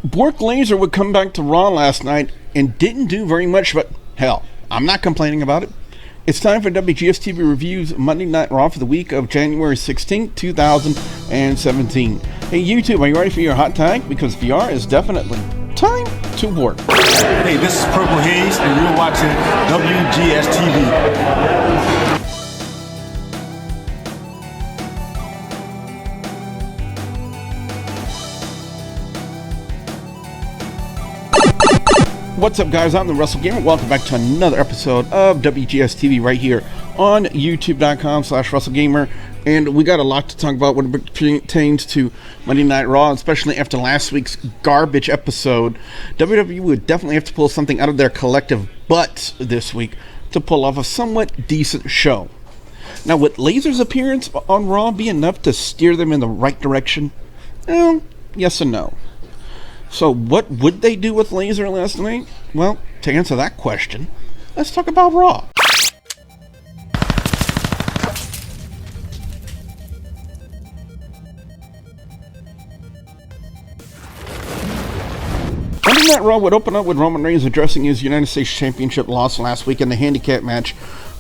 Bork Laser would come back to Raw last night and didn't do very much, but hell, I'm not complaining about it. It's time for WGS-TV Reviews Monday Night Raw for the week of January 16, 2017. Hey YouTube, are you ready for your hot tag? Because VR is definitely time to work. Hey, this is Purple Haze, and you're watching WGS-TV. What's up, guys? I'm the Russell Gamer. Welcome back to another episode of WGS-TV right here on youtube.com/RussellGamer. And we got a lot to talk about when it pertains to Monday Night Raw, especially after last week's garbage episode. WWE would definitely have to pull something out of their collective butts this week to pull off a somewhat decent show. Now, would Laser's appearance on Raw be enough to steer them in the right direction? Well, yes and no. So what would they do with Laser last night? Well, to answer that question, let's talk about Raw. Monday Night Raw would open up with Roman Reigns addressing his United States Championship loss last week in the handicap match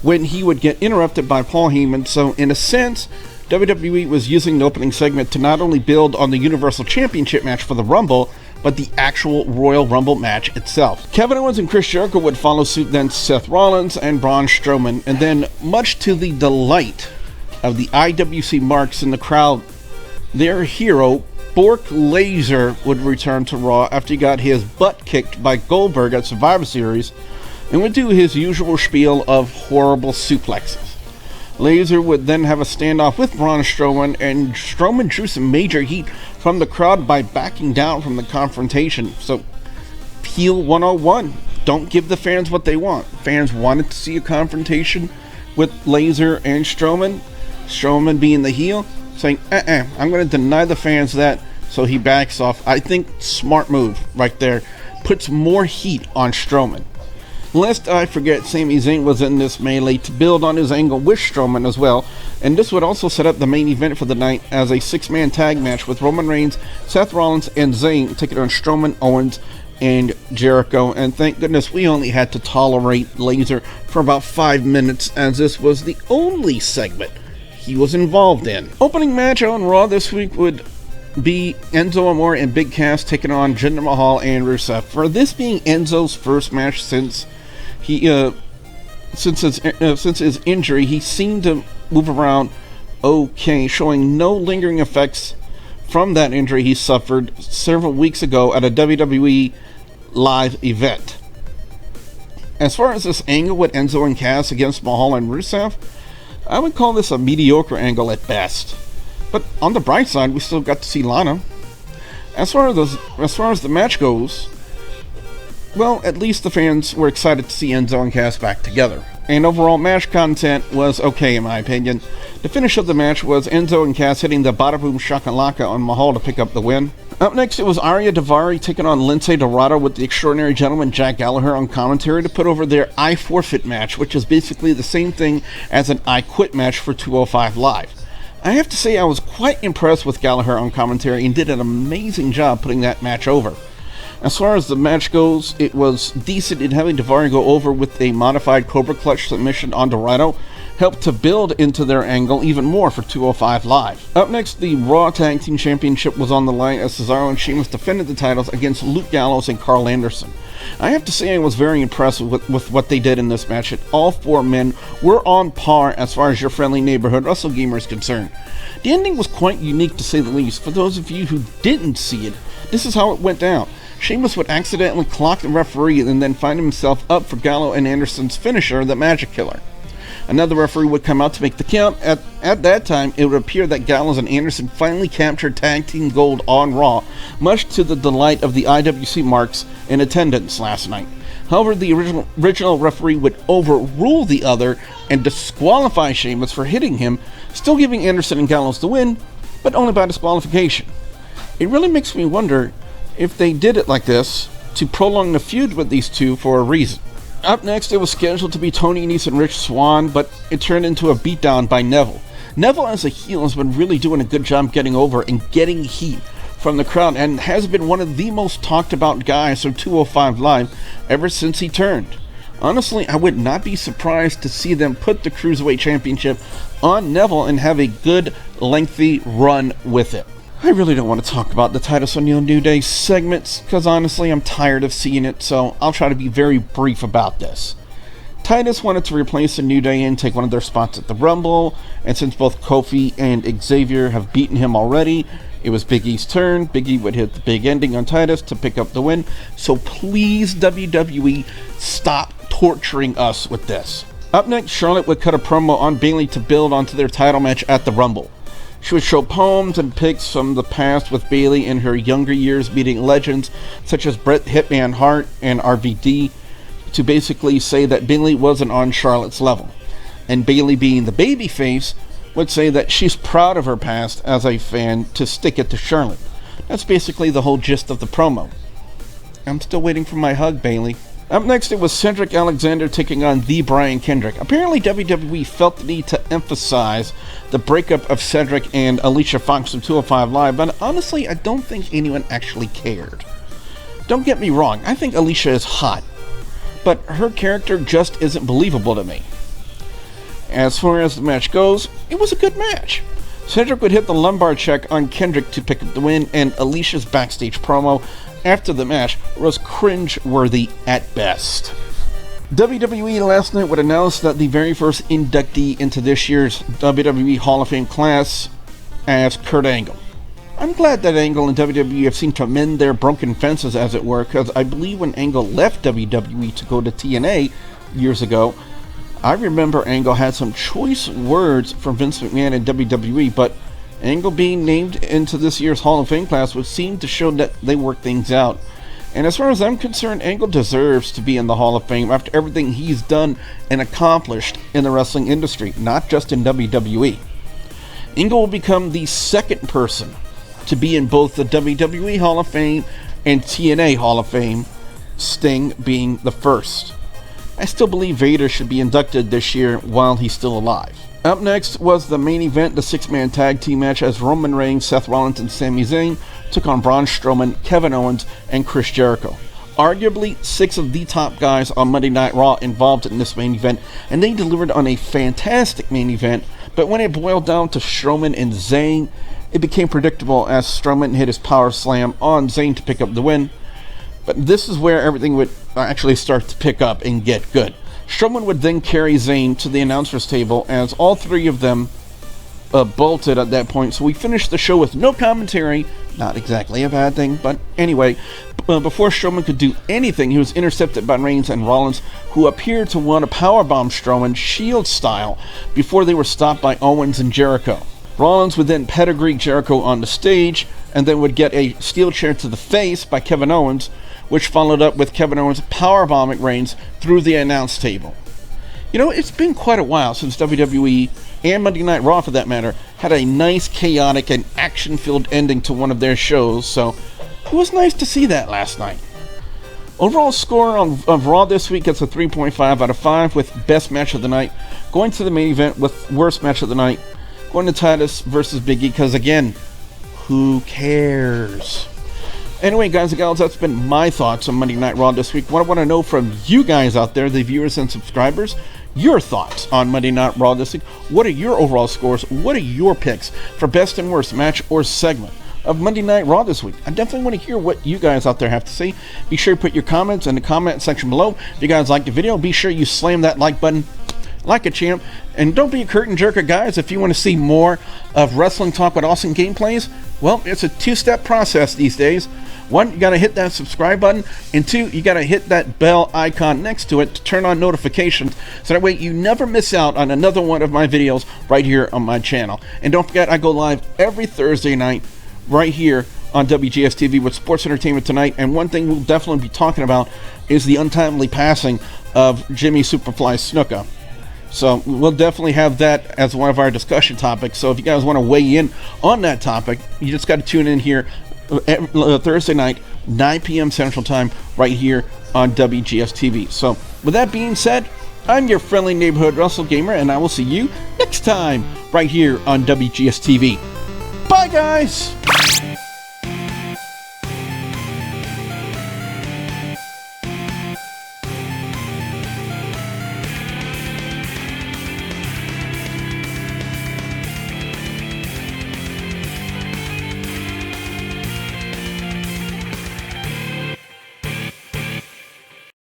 when he would get interrupted by Paul Heyman. So in a sense, WWE was using the opening segment to not only build on the Universal Championship match for the Rumble, but the actual Royal Rumble match itself. Kevin Owens and Chris Jericho would follow suit, then Seth Rollins and Braun Strowman, and then, much to the delight of the IWC marks in the crowd, their hero, Bork Laser, would return to Raw after he got his butt kicked by Goldberg at Survivor Series, and would do his usual spiel of horrible suplexes. Laser would then have a standoff with Braun Strowman, and Strowman drew some major heat from the crowd by backing down from the confrontation. So, heel 101. Don't give the fans what they want. Fans wanted to see a confrontation with Laser and Strowman. Strowman being the heel, saying, I'm going to deny the fans that, so he backs off. I think smart move right there. Puts more heat on Strowman. Lest I forget, Sami Zayn was in this melee to build on his angle with Strowman as well, and this would also set up the main event for the night as a six-man tag match with Roman Reigns, Seth Rollins, and Zayn taking on Strowman, Owens, and Jericho. And thank goodness we only had to tolerate Laser for about 5 minutes, as this was the only segment he was involved in. Opening match on Raw this week would be Enzo, Amore, and Big Cass taking on Jinder Mahal and Rusev. For this being Enzo's first match since his injury, he seemed to move around okay, showing no lingering effects from that injury he suffered several weeks ago at a WWE live event. As far as this angle with Enzo and Cass against Mahaal and Rusev, I would call this a mediocre angle at best. But on the bright side, we still got to see Lana. As far as the match goes, well, at least the fans were excited to see Enzo and Cass back together. And overall match content was okay in my opinion. The finish of the match was Enzo and Cass hitting the Badaboomshakla on Mahaal to pick up the win. Up next, it was Ariya Davari taking on Lince Dorado with the extraordinary gentleman Jack Gallagher on commentary to put over their I Forfeit match, which is basically the same thing as an I Quit match for 205 Live. I have to say I was quite impressed with Gallagher on commentary and did an amazing job putting that match over. As far as the match goes, it was decent in having Davari go over with a modified Cobra clutch submission on Dorado, helped to build into their angle even more for 205 Live. Up next, the Raw Tag Team Championship was on the line as Cesaro and Sheamus defended the titles against Luke Gallows and Karl Anderson. I have to say I was very impressed with what they did in this match, and all four men were on par as far as your friendly neighborhood Russell Gamer is concerned. The ending was quite unique to say the least. For those of you who didn't see it, this is how it went down. Sheamus would accidentally clock the referee and then find himself up for Gallo and Anderson's finisher, the Magic Killer. Another referee would come out to make the count. At that time, it would appear that Gallows and Anderson finally captured tag team gold on Raw, much to the delight of the IWC marks in attendance last night. However, the original referee would overrule the other and disqualify Sheamus for hitting him, still giving Anderson and Gallows the win, but only by disqualification. It really makes me wonder if they did it like this to prolong the feud with these two for a reason. Up next, it was scheduled to be Tony Nese and Rich Swann, but it turned into a beatdown by Neville. Neville as a heel has been really doing a good job getting over and getting heat from the crowd and has been one of the most talked about guys from 205 Live ever since he turned. Honestly, I would not be surprised to see them put the Cruiserweight Championship on Neville and have a good, lengthy run with it. I really don't want to talk about the Titus O'Neil New Day segments, because honestly, I'm tired of seeing it, so I'll try to be very brief about this. Titus wanted to replace the New Day and take one of their spots at the Rumble, and since both Kofi and Xavier have beaten him already, it was Big E's turn. Big E would hit the big ending on Titus to pick up the win, so please, WWE, stop torturing us with this. Up next, Charlotte would cut a promo on Bayley to build onto their title match at the Rumble. She would show poems and pics from the past with Bayley in her younger years beating legends such as Bret Hitman Hart and RVD to basically say that Bayley wasn't on Charlotte's level. And Bayley, being the babyface, would say that she's proud of her past as a fan to stick it to Charlotte. That's basically the whole gist of the promo. I'm still waiting for my hug, Bayley. Up next, it was Cedric Alexander taking on the Brian Kendrick. Apparently, WWE felt the need to emphasize the breakup of Cedric and Alicia Fox from 205 Live, but honestly, I don't think anyone actually cared. Don't get me wrong, I think Alicia is hot, but her character just isn't believable to me. As far as the match goes, it was a good match. Cedric would hit the lumbar check on Kendrick to pick up the win, and Alicia's backstage promo after the match was cringe-worthy at best. WWE last night would announce that the very first inductee into this year's WWE Hall of Fame class as Kurt Angle. I'm glad that Angle and WWE have seemed to mend their broken fences, as it were, because I believe when Angle left WWE to go to TNA years ago, I remember Angle had some choice words from Vince McMahon and WWE, but Angle being named into this year's Hall of Fame class would seem to show that they work things out. And as far as I'm concerned, Angle deserves to be in the Hall of Fame after everything he's done and accomplished in the wrestling industry, not just in WWE. Angle will become the second person to be in both the WWE Hall of Fame and TNA Hall of Fame, Sting being the first. I still believe Vader should be inducted this year while he's still alive. Up next was the main event, the six-man tag team match as Roman Reigns, Seth Rollins, and Sami Zayn took on Braun Strowman, Kevin Owens, and Chris Jericho. Arguably, 6 of the top guys on Monday Night Raw involved in this main event, and they delivered on a fantastic main event, but when it boiled down to Strowman and Zayn, it became predictable as Strowman hit his power slam on Zayn to pick up the win. But this is where everything would actually start to pick up and get good. Strowman would then carry Zayn to the announcer's table as all 3 of them bolted at that point. So we finished the show with no commentary. Not exactly a bad thing, but anyway. Before Strowman could do anything, he was intercepted by Reigns and Rollins, who appeared to want to powerbomb Strowman Shield style before they were stopped by Owens and Jericho. Rollins would then pedigree Jericho on the stage and then would get a steel chair to the face by Kevin Owens, which followed up with Kevin Owens powerbombing Reigns through the announce table. You know, it's been quite a while since WWE, and Monday Night Raw for that matter, had a nice, chaotic, and action-filled ending to one of their shows, so it was nice to see that last night. Overall score of Raw this week gets a 3.5 out of 5, with best match of the night going to the main event with worst match of the night going to Titus versus Big E, because again, who cares? Anyway, guys and gals, that's been my thoughts on Monday Night Raw this week. What I want to know from you guys out there, the viewers and subscribers, your thoughts on Monday Night Raw this week. What are your overall scores? What are your picks for best and worst match or segment of Monday Night Raw this week? I definitely want to hear what you guys out there have to say. Be sure to put your comments in the comment section below. If you guys like the video, be sure you slam that like button like a champ. And don't be a curtain jerker, guys. If you want to see more of Wrestling Talk with awesome gameplays, well, it's a 2-step process these days. 1, you got to hit that subscribe button, and 2, you got to hit that bell icon next to it to turn on notifications, so that way you never miss out on another one of my videos right here on my channel. And don't forget, I go live every Thursday night right here on WGS-TV with Sports Entertainment Tonight, and one thing we'll definitely be talking about is the untimely passing of Jimmy Superfly Snuka. So we'll definitely have that as one of our discussion topics. So if you guys want to weigh in on that topic, you just got to tune in here Thursday night, 9 p.m. Central Time, right here on WGS-TV. So with that being said, I'm your friendly neighborhood Russell Gamer, and I will see you next time right here on WGS-TV. Bye, guys!